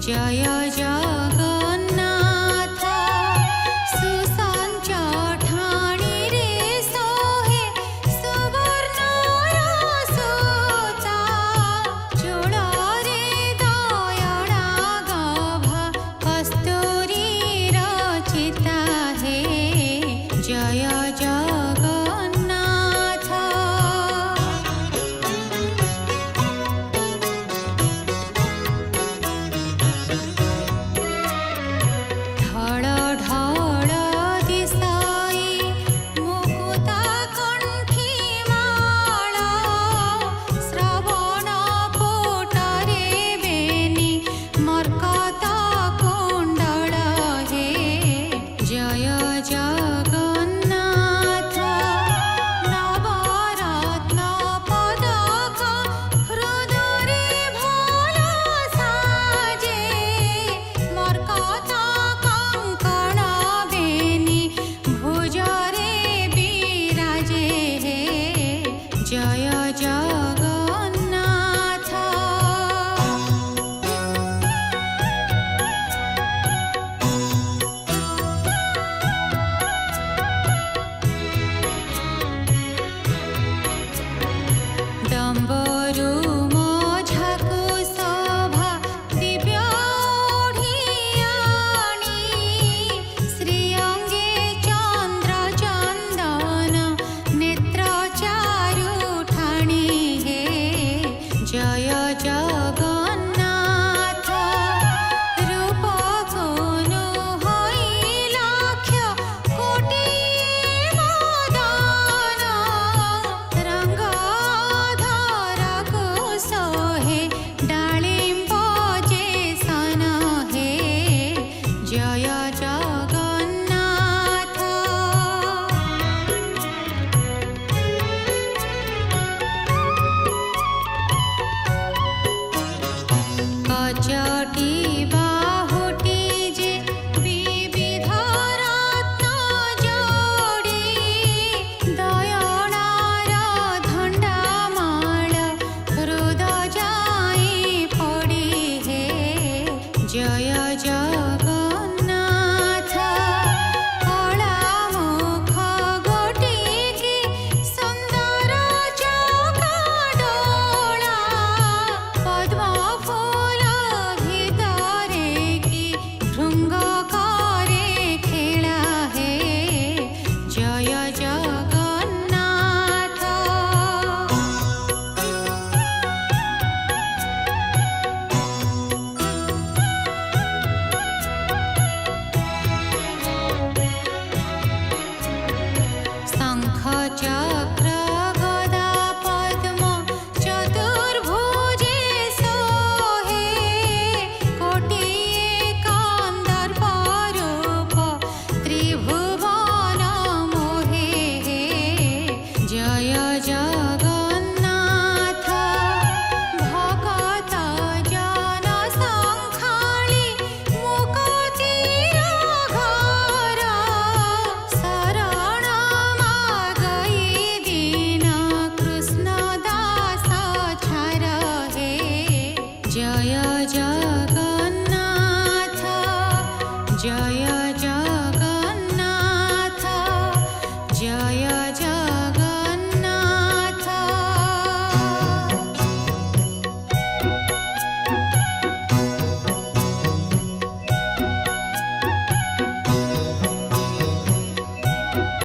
जय जगन्नाथ सुसंच ठाणी रे सोहे सुवर्णर सुता चूड़ रे दयणा गभा कस्तूरी रचिता हे जय जगन्नाथ। ढळ ढळ दिसाई मुकुता कंठी माळ श्रवण पोटरे बेनी मर्कत कुंडल हे जय जगन्नाथ। नवरत्न पदक हृदरे भल साजे मर्कत कंकण बेनी भुजरे विराजे हे जय जगन्नाथ। डम्बरू मझाकु शोभा दिव्य ओढ़ियाणी श्रीअंगे चंद्र चंदन नेत्र चारु ठाणी हे जय जगन्नाथ। रूप गुनु होई लाक्ष कोटि मदन रंग धरकु सोहे डालिम्ब जेसन हे जय जगन्नाथ। कचटी बाहुटी जे विविध रत्न जोड़ी दयणार धंडामाळ हृदय जाई पड़ी हे जय जगन्नाथ। कला मुख गोटिकी सुंदर चौका डोला पद्म फूल भितरे की भृंग करे खेला हे जय जगन्नाथ। शंख चक्र गदा पद्म चतुर्भुजे सोहे कोटिये कंदर्प रूप त्रिभुवन मोहे हे जय जगन्नाथ। भगत जन संखाळी मुकतिर घर शरण मागई दीन कृष्ण दास छार हे जय जगन्नाथ। जय